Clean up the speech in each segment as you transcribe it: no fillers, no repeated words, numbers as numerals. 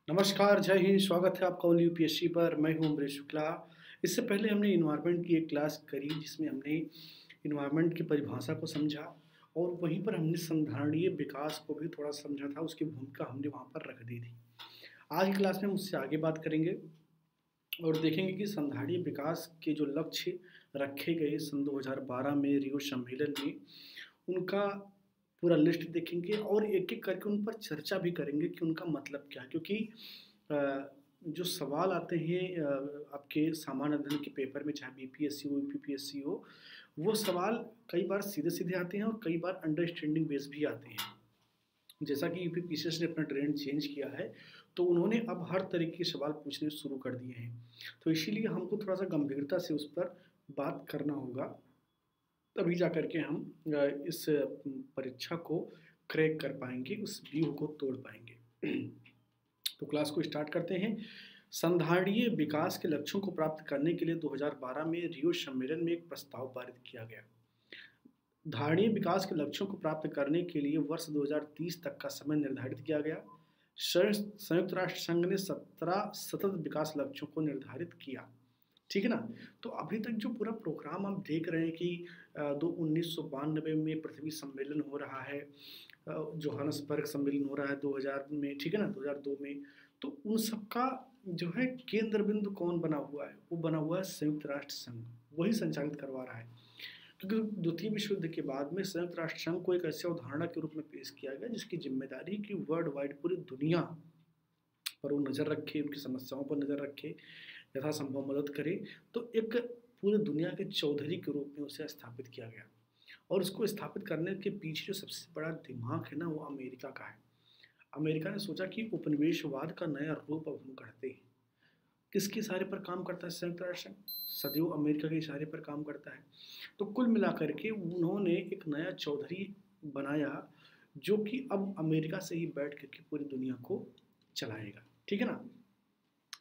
नमस्कार, जय हिंद, स्वागत है आपका ओनली यूपीएससी पर। मैं हूं अमरीश शुक्ला। इससे पहले हमने इन्वायरमेंट की एक क्लास करी जिसमें हमने इन्वायरमेंट की परिभाषा को समझा और वहीं पर हमने संधारणीय विकास को भी थोड़ा समझा था, उसकी भूमिका हमने वहां पर रख दी थी। आज की क्लास में हम उससे आगे बात करेंगे और देखेंगे कि संधारणीय विकास के जो लक्ष्य रखे गए सन 2012 में रियो सम्मेलन में, उनका पूरा लिस्ट देखेंगे और एक-एक करके उन पर चर्चा भी करेंगे कि उनका मतलब क्या है। क्योंकि जो सवाल आते हैं आपके सामान्य अध्ययन के पेपर में, चाहे बीपीएससी हो, यूपीपीएससी हो, वो सवाल कई बार सीधे-सीधे आते हैं और कई बार अंडरस्टैंडिंग बेस्ड भी आते हैं। जैसा कि यूपीपीसीएस ने अपना ट्रेंड चेंज किया है, तो उन्होंने अब हर तरीके के सवाल पूछने शुरू कर दिए हैं। तो इसीलिए हमको थोड़ा-सा गंभीरता से उस पर बात करना होगा, तभी जा कर के हम इस परीक्षा को क्रैक कर पाएँगे, उस व्यूह को तोड़ पाएँगे। तो क्लास को स्टार्ट करते हैं। संधारणीय विकास के लक्ष्यों को प्राप्त करने के लिए 2012 में रियो सम्मेलन में एक प्रस्ताव पारित किया गया। धारणीय विकास के लक्ष्यों को प्राप्त करने के लिए वर्ष 2030 तक का समय निर्धारित किया गया। संयुक्त राष्ट्र संघ ने 17 सतत विकास लक्ष्यों को निर्धारित किया। ठीक है ना? तो अभी तक जो पूरा प्रोग्राम आप देख रहे हैं कि 1992 में पृथ्वी सम्मेलन हो रहा है, जोहान्सबर्ग सम्मेलन हो रहा है 2000 में, ठीक है ना, 2002 में। तो उन सब का जो है केंद्र बिंदु कौन बना हुआ है? वो बना हुआ है संयुक्त राष्ट्र संघ, वही संचालित करवा रहा है। क्योंकि द्वितीय विश्व युद्ध के बाद में संयुक्त राष्ट्र संघ को एक ऐसे अवधारणा के रूप में पेश किया गया जिसकी जिम्मेदारी की वर्ल्ड वाइड पूरी दुनिया पर वो नज़र रखे, उनकी समस्याओं पर नज़र रखे, यथासंभव मदद करे। तो एक पूरी दुनिया के चौधरी के रूप में उसे स्थापित किया गया और उसको स्थापित करने के पीछे जो सबसे बड़ा दिमाग है ना, वो अमेरिका का है। अमेरिका ने सोचा कि उपनिवेशवाद का नया रूप अब हम गढ़ते हैं। किसके इशारे पर काम करता है संयुक्त राष्ट्र संघ? सदैव अमेरिका के इशारे पर काम करता है। तो कुल मिलाकर के उन्होंने एक नया चौधरी बनाया जो कि अब अमेरिका से ही बैठ करके पूरी दुनिया को चलाएगा। ठीक है ना?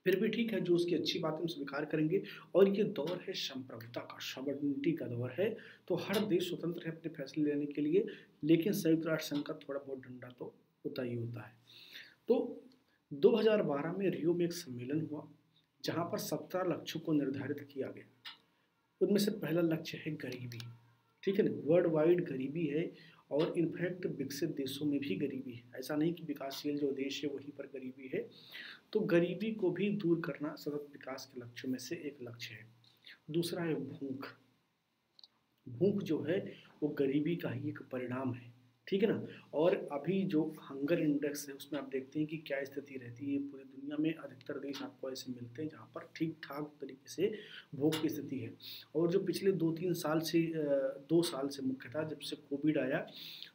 फिर भी ठीक है, जो उसकी अच्छी बात है हम स्वीकार करेंगे। और ये दौर है संप्रभुता का, सॉवरेनिटी का दौर है। तो हर देश स्वतंत्र है अपने फैसले लेने के लिए, लेकिन संयुक्त राष्ट्र संघ का थोड़ा बहुत डंडा तो होता ही होता है। तो 2012 में रियो में एक सम्मेलन हुआ जहाँ पर 17 लक्ष्यों को निर्धारित किया गया। उनमें से पहला लक्ष्य है गरीबी। ठीक है ना? वर्ल्ड वाइड गरीबी है और इनफैक्ट विकसित देशों में भी गरीबी है। ऐसा नहीं कि विकासशील जो देश है वहीं पर गरीबी है। तो गरीबी को भी दूर करना सतत विकास के लक्ष्यों में से एक लक्ष्य है। दूसरा है भूख। भूख जो है वो गरीबी का ही एक परिणाम है। ठीक है ना? और अभी जो हंगर इंडेक्स है उसमें आप देखते हैं कि क्या स्थिति रहती है। पूरी दुनिया में अधिकतर देश आपको ऐसे मिलते हैं जहाँ पर ठीक ठाक तरीके से भूख की स्थिति है। और जो पिछले 2-3 साल से 2 साल से मुख्यतः जब से कोविड आया,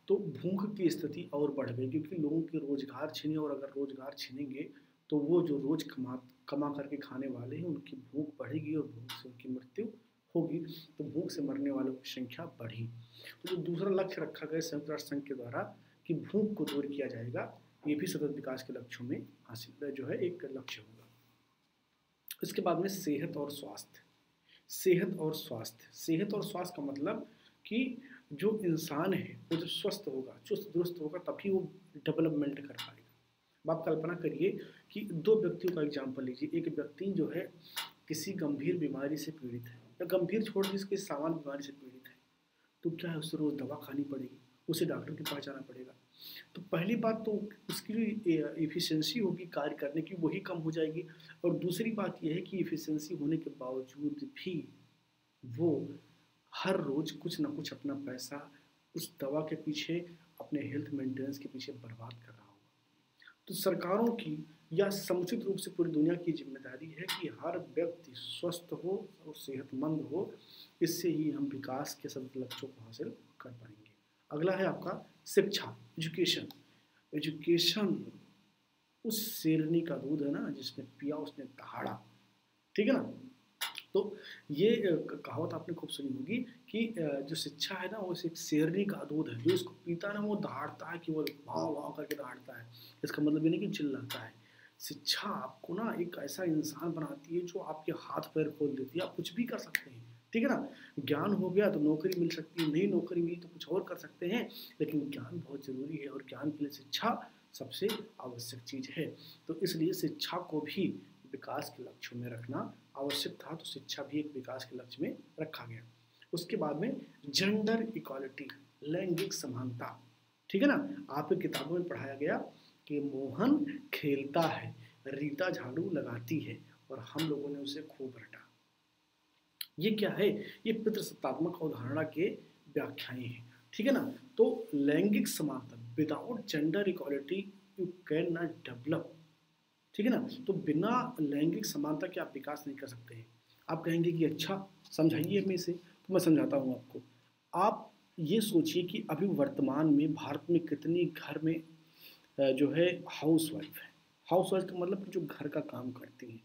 तो भूख की स्थिति और बढ़ गई, क्योंकि लोगों के रोजगार छिने और अगर रोजगार छिनेंगे तो वो जो रोज कमा करके खाने वाले हैं उनकी भूख बढ़ेगी और भूख से उनकी मृत्यु होगी। तो भूख से मरने वालों की संख्या बढ़ी। तो जो दूसरा लक्ष्य रखा गया संयुक्त राष्ट्र संघ के द्वारा कि भूख को दूर किया जाएगा, ये भी सतत विकास के लक्ष्यों में हासिल जो है एक लक्ष्य होगा। इसके बाद में सेहत और स्वास्थ्य। सेहत और स्वास्थ्य, सेहत और स्वास्थ्य का मतलब कि जो इंसान है वो जब स्वस्थ होगा, चुस्त दुरुस्त होगा, तभी वो डेवलपमेंट कर पाएगा। अब आप कल्पना करिए कि 2 व्यक्तियों का एग्जाम्पल लीजिए। एक व्यक्ति जो है किसी गंभीर बीमारी से पीड़ित है, या गंभीर छोड़ दीजिए किसी सामान्य बीमारी से पीड़ित है, तो क्या है, उसे रोज़ दवा खानी पड़ेगी, उसे डॉक्टर के पास जाना पड़ेगा। तो पहली बात तो उसकी जो एफिशिएंसी होगी कार्य करने की, वही कम हो जाएगी। और दूसरी बात यह है कि एफिशिएंसी होने के बावजूद भी वो हर रोज़ कुछ ना कुछ अपना पैसा उस दवा के पीछे, अपने हेल्थ मेंटेनेंस के पीछे बर्बाद कर रहा होगा। तो सरकारों की या समुचित रूप से पूरी दुनिया की जिम्मेदारी है कि हर व्यक्ति स्वस्थ हो और सेहतमंद हो। इससे ही हम विकास के सभी लक्ष्यों को हासिल कर पाएंगे। अगला है आपका शिक्षा, एजुकेशन। एजुकेशन उस शेरनी का दूध है ना जिसने पिया उसने दहाड़ा। ठीक है ना? तो ये कहावत आपने खूब सुनी होगी कि जो शिक्षा है ना वो एक शेरनी का दूध है, जो इसको पीता है ना वो दहाड़ता है, कि वो वाह वाह करके दहाड़ता है। इसका मतलब ये नहीं कि चिल्लाता है। शिक्षा आपको ना एक ऐसा इंसान बनाती है जो आपके हाथ पैर खोल देती है, आप कुछ भी कर सकते हैं। ठीक है ना? ज्ञान हो गया तो नौकरी मिल सकती है, नहीं नौकरी मिली तो कुछ और कर सकते हैं, लेकिन ज्ञान बहुत ज़रूरी है और ज्ञान के लिए शिक्षा सबसे आवश्यक चीज़ है। तो इसलिए शिक्षा को भी विकास के लक्ष्य में रखना आवश्यक था, तो शिक्षा भी एक विकास के लक्ष्य में रखा गया। उसके बाद में जेंडर इक्वालिटी, लैंगिक समानता, ठीक है ना। आपकी किताबों में पढ़ाया गया कि मोहन खेलता है, रीता झाड़ू लगाती है, और हम लोगों ने उसे खूब रटा। ये क्या है? ये पितृसत्तात्मक अवधारणा के व्याख्याएं हैं, ठीक है ना। तो लैंगिक समानता, without gender equality you can not develop, ठीक है ना। तो बिना लैंगिक समानता के आप विकास नहीं कर सकते हैं। आप कहेंगे कि अच्छा समझाइए हमें इसे, तो मैं समझाता हूँ आपको। आप ये सोचिए कि अभी वर्तमान में भारत में कितनी घर में जो है हाउस वाइफ है। हाउस वाइफ का मतलब जो घर का काम करती हैं,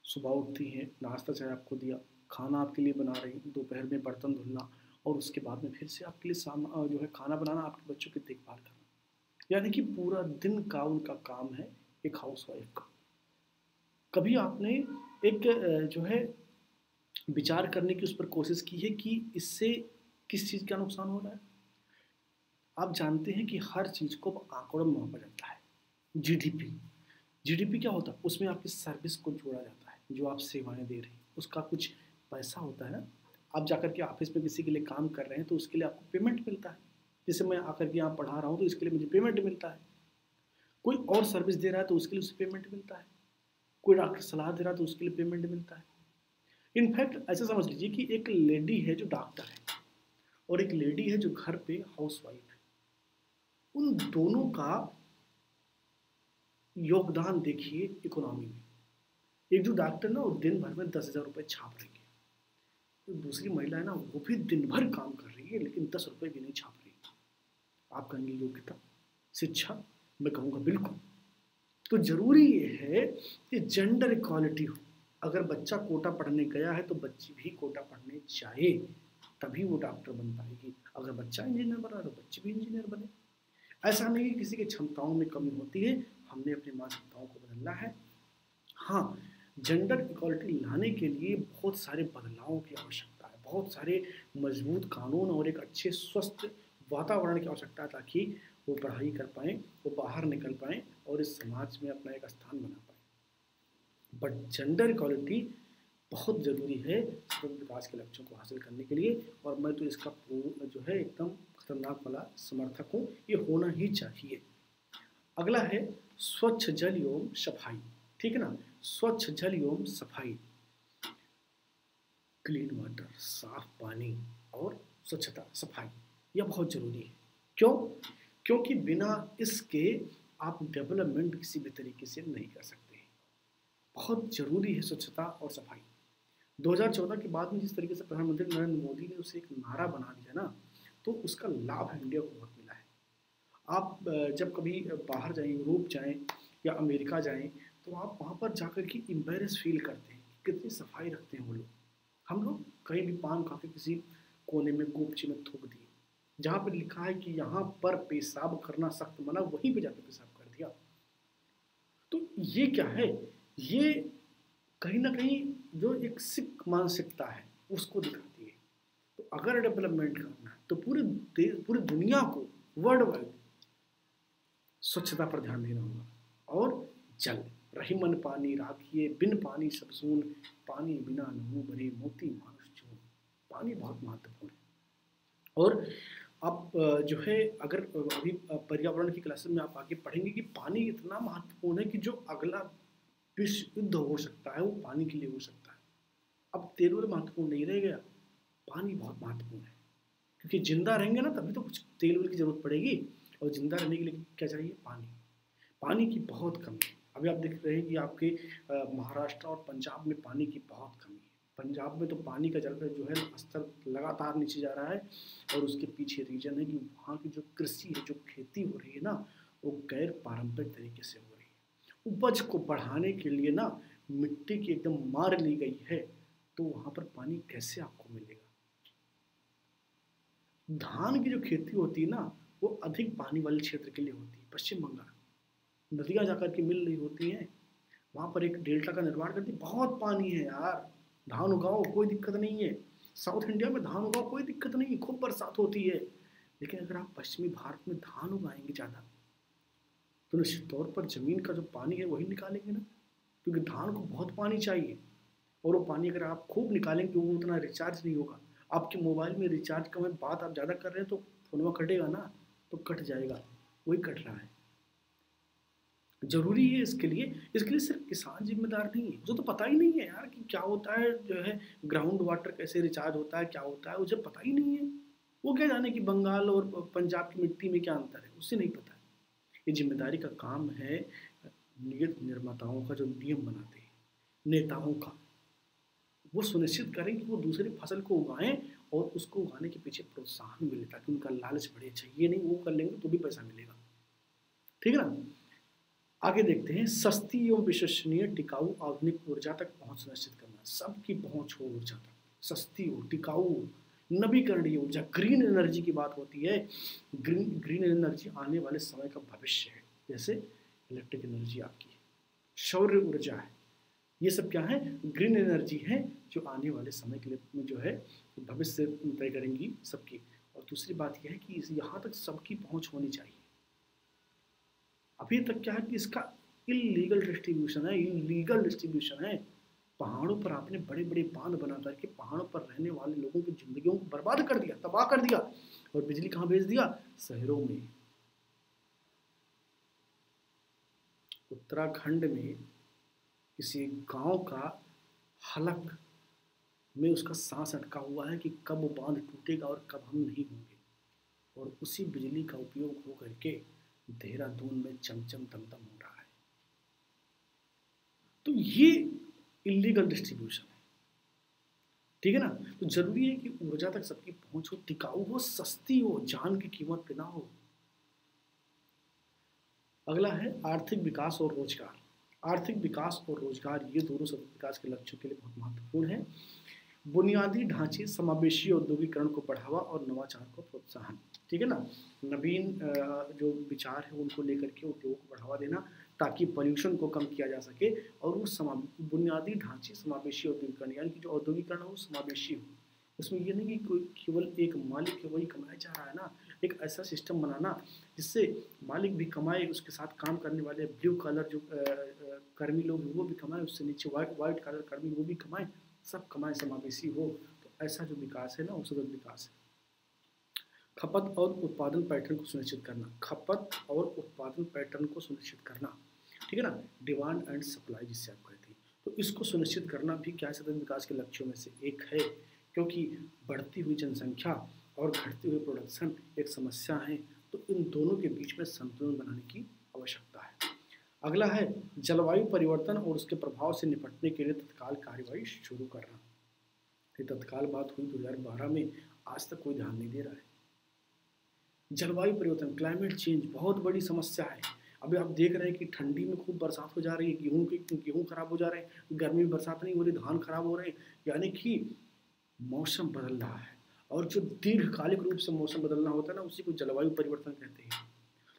सुबह उठती हैं, नाश्ता चाय आपको दिया, खाना आपके लिए बना रही, दोपहर में बर्तन धुलना, और उसके बाद में फिर से आपके लिए जो है खाना बनाना, आपके बच्चों की देखभाल करना। यानी कि पूरा दिन का उनका काम है एक हाउस वाइफ का। कभी आपने एक जो है विचार करने की उस पर कोशिश की है कि इससे किस चीज़ का नुकसान हो रहा है? आप जानते हैं कि हर चीज़ को आंकड़ों में मापा जाता है। जीडीपी, जीडीपी क्या होता है? उसमें आपकी सर्विस को जोड़ा जाता है, जो आप सेवाएं दे रही हैं उसका कुछ पैसा होता है ना। आप जाकर के ऑफिस में किसी के लिए काम कर रहे हैं तो उसके लिए आपको पेमेंट मिलता है। जैसे मैं आकर के यहाँ पढ़ा रहा हूँ तो इसके लिए मुझे पेमेंट मिलता है। कोई और सर्विस दे रहा है तो उसके लिए उसे पेमेंट मिलता है। कोई डॉक्टर सलाह दे रहा है तो उसके लिए पेमेंट मिलता है। इनफैक्ट ऐसा समझ लीजिए कि एक लेडी है जो डॉक्टर है और एक लेडी है जो घर पे हाउस वाइफ है। उन दोनों का योगदान देखिए इकोनॉमी में। एक जो डॉक्टर ना वो दिन भर में 10,000 रुपये छाप रही है, तो दूसरी महिला है ना वो भी दिन भर काम कर रही है लेकिन 10 रुपये भी नहीं छाप रही। आप कहेंगे योग्यता, शिक्षा, मैं कहूँगा बिल्कुल। तो जरूरी ये है कि जेंडर इक्वालिटी हो। अगर बच्चा कोटा पढ़ने गया है तो बच्ची भी कोटा पढ़ने जाए, तभी वो डॉक्टर बन पाएगी। अगर बच्चा इंजीनियर बना तो बच्ची भी इंजीनियर बने। ऐसा नहीं कि किसी की क्षमताओं में कमी होती है, हमने अपनी मानसिकताओं को बदलना है। हाँ, जेंडर इक्वालिटी लाने के लिए बहुत सारे बदलावों की आवश्यकता है, बहुत सारे मजबूत कानून और एक अच्छे स्वस्थ वातावरण की आवश्यकता है, ताकि वो पढ़ाई कर पाएँ, वो बाहर निकल पाएँ और इस समाज में अपना एक स्थान बना पाएँ। बट जेंडर इक्वालिटी बहुत ज़रूरी है विकास के लक्ष्यों को हासिल करने के लिए, और मैं तो इसका जो है एकदम खतरनाक वाला समर्थक हूँ। ये होना ही चाहिए। अगला है स्वच्छ जल एवं सफाई, ठीक है ना। स्वच्छ जल एवं सफाई, क्लीन वाटर, साफ पानी और स्वच्छता, सफाई, यह बहुत जरूरी है। क्यों? क्योंकि बिना इसके आप डेवलपमेंट किसी भी तरीके से नहीं कर सकते। बहुत जरूरी है स्वच्छता और सफाई। 2014 के बाद में जिस तरीके से प्रधानमंत्री नरेंद्र मोदी ने उसे एक नारा बना दिया ना, तो उसका लाभ इंडिया को बहुत मिला है। आप जब कभी बाहर जाएं, यूरोप जाएं या अमेरिका जाएं, तो आप वहाँ पर जाकर के एम्बेरस फील करते हैं कि कितनी सफाई रखते हैं वो लोग। हम लोग कहीं भी पान खा के किसी कोने में गोपची में थूक दिए, जहाँ पर लिखा है कि यहाँ पर पेशाब करना सख्त मना, वहीं पे जाकर पेशाब कर दिया। तो ये क्या है? ये कहीं ना कहीं जो एक सिख मानसिकता है उसको दिखाती है। तो अगर डेवलपमेंट करना है तो पूरी दुनिया को वर्ल्ड वाइड स्वच्छता पर ध्यान देना होगा। और जल, रही मन पानी राखिए, बिन पानी सब सून, पानी बिना नहु बने मोती मानुष चून। पानी बहुत महत्वपूर्ण है। और आप जो है अगर अभी पर्यावरण की क्लासेस में आप आगे पढ़ेंगे कि पानी इतना महत्वपूर्ण है कि जो अगला विश्व युद्ध हो सकता है वो पानी के लिए हो सकता है। अब तेल महत्वपूर्ण नहीं रह गया, पानी बहुत महत्वपूर्ण है। क्योंकि जिंदा रहेंगे ना तभी तो कुछ तेल की जरूरत पड़ेगी, और जिंदा रहने के लिए क्या चाहिए? पानी। पानी की बहुत कमी है। अभी आप देख रहे हैं कि आपके महाराष्ट्र और पंजाब में पानी की बहुत कमी है। पंजाब में तो पानी का जल जो है स्तर लगातार नीचे जा रहा है, और उसके पीछे रीजन है कि वहाँ की जो कृषि है, जो खेती हो रही है ना, वो गैर पारंपरिक तरीके से हो रही है। उपज को बढ़ाने के लिए ना मिट्टी की एकदम मार ली गई है, तो वहाँ पर पानी कैसे आपको मिलेगा? धान की जो खेती होती है ना, वो अधिक पानी वाले क्षेत्र के लिए होती है। पश्चिम बंगाल नदियाँ जाकर के मिल रही होती हैं, वहाँ पर एक डेल्टा का निर्माण करती है। बहुत पानी है यार, धान उगाओ कोई दिक्कत नहीं है। साउथ इंडिया में धान उगाओ कोई दिक्कत नहीं है, खूब बरसात होती है। लेकिन अगर आप पश्चिमी भारत में धान उगाएंगे ज़्यादा, तो निश्चित तौर पर ज़मीन का जो पानी है वही निकालेंगे ना, क्योंकि धान को बहुत पानी चाहिए और वो पानी अगर आप खूब निकालेंगे वो उतना रिचार्ज नहीं होगा। आपके मोबाइल में रिचार्ज कम है, बात आप ज़्यादा कर रहे हैं तो फोनवा कटेगा ना, तो कट जाएगा, वही कट रहा है। जरूरी है इसके लिए सिर्फ किसान जिम्मेदार नहीं है, उसे तो पता ही नहीं है यार कि क्या होता है, जो है ग्राउंड वाटर कैसे रिचार्ज होता है, क्या होता है, उसे पता ही नहीं है। वो क्या जाने कि बंगाल और पंजाब की मिट्टी में क्या अंतर है, उससे नहीं पता है। ये जिम्मेदारी का काम है नियत निर्माताओं का, जो नियम बनाते हैं, नेताओं का। वो सुनिश्चित करें कि वो दूसरी फसल को उगाएं और उसको उगाने के पीछे प्रोत्साहन मिले, ताकि उनका लालच बढ़े। अच्छा ये नहीं, वो कर लेंगे तो भी पैसा मिलेगा, ठीक है ना। आगे देखते हैं, सस्ती एवं विश्वसनीय टिकाऊ आधुनिक ऊर्जा तक पहुंच सुनिश्चित करना। सबकी पहुंच हो ऊर्जा तक, सस्ती हो, टिकाऊ हो, नवीकरणीय ऊर्जा, ग्रीन एनर्जी की बात होती है। ग्रीन एनर्जी आने वाले समय का भविष्य है, जैसे इलेक्ट्रिक एनर्जी आपकी, सौर ऊर्जा है, ये सब क्या है, ग्रीन एनर्जी है, जो आने वाले समय के लिए जो है भविष्य तय करेंगी सबकी। और दूसरी बात यह है कि यहाँ तक सबकी पहुंच होनी चाहिए। अभी तक क्या है कि इसका इलीगल डिस्ट्रीब्यूशन है। पहाड़ों पर आपने बड़े बड़े बांध बना करके पहाड़ों पर रहने वाले लोगों की जिंदगियों को बर्बाद कर दिया, तबाह कर दिया, और बिजली कहाँ भेज दिया, शहरों में। उत्तराखंड में किसी गांव का हलक में उसका सांस अटका हुआ है कि कब वो बांध टूटेगा और कब हम नहीं होंगे, और उसी बिजली का उपयोग हो करके देहरादून में चमचम दमदम हो रहा है। तो ये इलीगल डिस्ट्रीब्यूशन है, ठीक है ना। तो जरूरी है कि ऊर्जा तक सबकी पहुंच हो, टिकाऊ हो, सस्ती हो, जान की कीमत पे ना हो। अगला है आर्थिक विकास और रोजगार। आर्थिक विकास और रोजगार ये दोनों सतत विकास के लक्ष्यों के लिए बहुत महत्वपूर्ण है। बुनियादी ढांचे, समावेशी औद्योगिकरण को बढ़ावा और नवाचार को प्रोत्साहन, ठीक है ना। नवीन जो विचार है उनको लेकर के उद्योग को बढ़ावा देना, ताकि पॉल्यूशन को कम किया जा सके। और वो बुनियादी ढांचे, समावेशी औद्योगिकरण, यानी कि जो औद्योगिकरण हो वो समावेशी हो। उसमें ये नहीं कि कोई केवल एक मालिक है वही कमाया जा रहा है ना, एक ऐसा सिस्टम बनाना जिससे मालिक भी कमाए, उसके साथ काम करने वाले ब्लू कलर जो कर्मी लोग हैं वो भी कमाए, उससे नीचे वाइट कलर कर्मी वो भी कमाए, सब कमाए, समावेशी हो। तो ऐसा जो विकास है ना वो सतत विकास है। खपत और उत्पादन पैटर्न को सुनिश्चित करना, खपत और उत्पादन पैटर्न को सुनिश्चित करना, ठीक है ना, डिमांड एंड सप्लाई जिससे आप कहते हैं। तो इसको सुनिश्चित करना भी क्या सतत विकास के लक्ष्यों में से एक है, क्योंकि बढ़ती हुई जनसंख्या और घटती हुई प्रोडक्शन एक समस्या है। तो इन दोनों के बीच में संतुलन बनाने की आवश्यकता है। अगला है जलवायु परिवर्तन और उसके प्रभाव से निपटने के लिए तत्काल कार्यवाही शुरू करना। ये तत्काल बात हुई 2012 में, आज तक कोई ध्यान नहीं दे रहा है। जलवायु परिवर्तन, क्लाइमेट चेंज बहुत बड़ी समस्या है। अभी आप देख रहे हैं कि ठंडी में खूब बरसात हो जा रही है, गेहूं खराब हो जा रहे हैं, गर्मी में बरसात नहीं हो रही, धान खराब हो रहे हैं, यानी कि मौसम बदल रहा है। और जो दीर्घकालिक रूप से मौसम बदलना होता है ना, उसी को जलवायु परिवर्तन कहते हैं।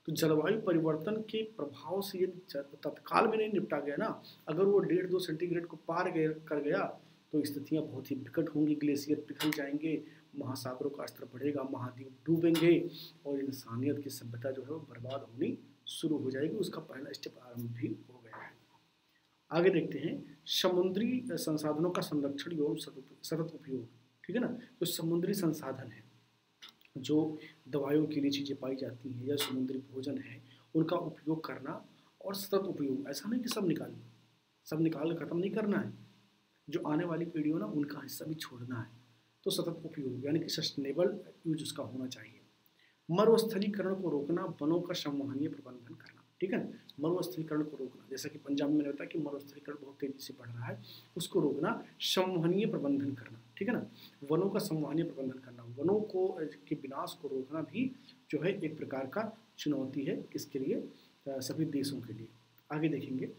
तो जलवायु परिवर्तन के प्रभाव से यदि तत्काल में नहीं निपटा गया ना, अगर वो 1.5-2 सेंटीग्रेड को पार कर गया तो स्थितियां बहुत ही विकट होंगी। ग्लेशियर पिघल जाएंगे, महासागरों का स्तर बढ़ेगा, महाद्वीप डूबेंगे और इंसानियत की सभ्यता जो है वो बर्बाद होनी शुरू हो जाएगी। उसका पहला स्टेप आरंभ भी हो गया है। आगे देखते हैं समुद्री संसाधनों का संरक्षण एवं सतत उपयोग, ठीक है ना। तो समुद्री संसाधन है, जो दवाइयों के लिए चीज़ें पाई जाती हैं या समुद्री भोजन है, उनका उपयोग करना और सतत उपयोग। ऐसा नहीं कि सब निकाल खत्म नहीं करना है, जो आने वाली पीढ़ी हो ना उनका हिस्सा भी छोड़ना है। तो सतत उपयोग यानी कि सस्टेनेबल यूज उसका होना चाहिए। मरुस्थलीकरण को रोकना, वनों का संवहनीय प्रबंधन करना, ठीक है ना। मरुस्थलीकरण को रोकना, जैसा कि पंजाब में मैंने बताया कि मरुस्थलीकरण बहुत तेजी से बढ़ रहा है, उसको रोकना, संवहनीय प्रबंधन करना, ठीक है ना। वनों का संवहनीय प्रबंधन करना, वनों को के विनाश को रोकना भी जो है एक प्रकार का चुनौती है किसके लिए, सभी देशों के लिए। आगे देखेंगे,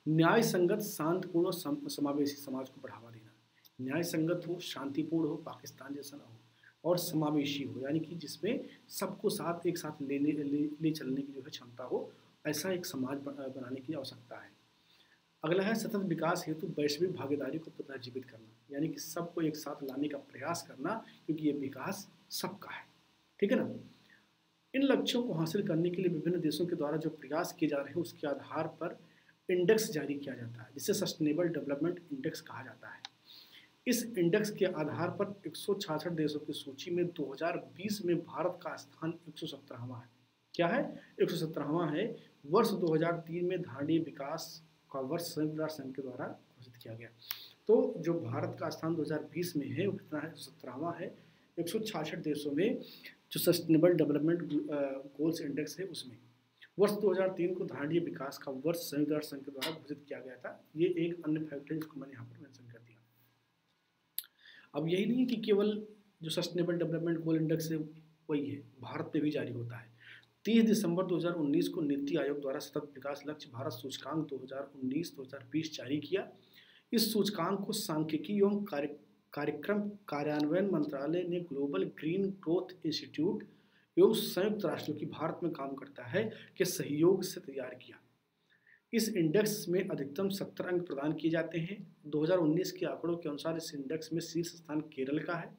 न्याय संगत, शांतिपूर्ण और समावेशी समाज को बढ़ावा देना। न्याय संगत हो, शांतिपूर्ण हो, पाकिस्तान जैसा ना हो, और समावेशी हो, यानी कि जिसमें सबको साथ एक साथ ले चलने की जो है क्षमता हो, ऐसा एक समाज बनाने की आवश्यकता है। अगला है सतत विकास हेतु वैश्विक भागीदारी को पुनर्जीवित करना, यानी कि सबको एक साथ लाने का प्रयास करना, क्योंकि ये विकास सबका है, ठीक है ना। इन लक्ष्यों को हासिल करने के लिए विभिन्न देशों के द्वारा जो प्रयास किए जा रहे हैं उसके आधार पर इंडेक्स जारी किया जाता है, जिसे सस्टेनेबल डेवलपमेंट इंडेक्स कहा जाता है। इस इंडेक्स के आधार पर 166 देशों की सूची में 2020 में भारत का स्थान 117वां है। क्या है? 117वां है। वर्ष 2003 में धारणीय विकास का वर्ष संयुक्त राष्ट्र संघ के द्वारा घोषित किया गया। तो जो भारत का स्थान 2020 में है वो कितना है? 117वां है। 166 देशों में जो सस्टेनेबल डेवलपमेंट गोल्स इंडेक्स है उसमें वर्ष 2003 को धारणीय विकास का वर्ष संयुक्त राष्ट्र संघ के द्वारा घोषित किया गया था। ये एक अन्य फैक्ट है जिसको मैंने यहाँ पर मेंशन कर दिया। अब यही नहीं है कि केवल जो सस्टेनेबल डेवलपमेंट गोल इंडेक्स है वही है, भारत में भी जारी होता है। 30 दिसंबर 2019 को नीति आयोग द्वारा सतत विकास लक्ष्य भारत सूचकांक 2019-2020 जारी किया। इस सूचकांक को सांख्यिकी एवं कार्यक्रम कार्यान्वयन मंत्रालय ने ग्लोबल ग्रीन ग्रोथ इंस्टीट्यूट एवं संयुक्त राष्ट्रों की भारत में काम करता है के सहयोग से तैयार किया। इस इंडेक्स में अधिकतम 70 अंक प्रदान किए जाते हैं। 2019 के आंकड़ों के अनुसार इस इंडेक्स में शीर्ष स्थान केरल का है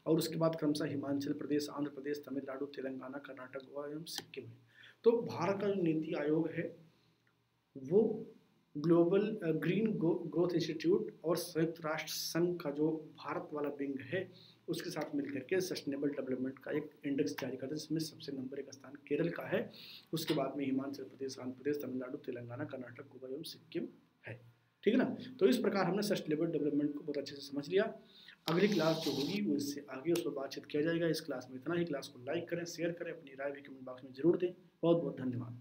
और उसके बाद क्रमशः हिमाचल प्रदेश, आंध्र प्रदेश, तमिलनाडु, तेलंगाना, कर्नाटक, गोवा एवं सिक्किम है। तो भारत का जो नीति आयोग है वो ग्लोबल ग्रीन ग्रोथ इंस्टीट्यूट और संयुक्त राष्ट्र संघ का जो भारत वाला विंग है उसके साथ मिलकर के सस्टेनेबल डेवलपमेंट का एक इंडेक्स जारी करते हैं, जिसमें सबसे नंबर 1 स्थान केरल का है। उसके बाद में हिमाचल प्रदेश, आंध्र प्रदेश, तमिलनाडु, तेलंगाना, कर्नाटक, गोवा एवं सिक्किम है। ठीक है ना? तो इस प्रकार हमने सस्टेनेबल डेवलपमेंट को बहुत अच्छे से समझ लिया। अगली क्लास जो होगी वो इससे आगे उस पर बातचीत किया जाएगा। इस क्लास में इतना ही। क्लास को लाइक करें, शेयर करें, अपनी राय भी कमेंट बॉक्स में जरूर दें। बहुत बहुत धन्यवाद।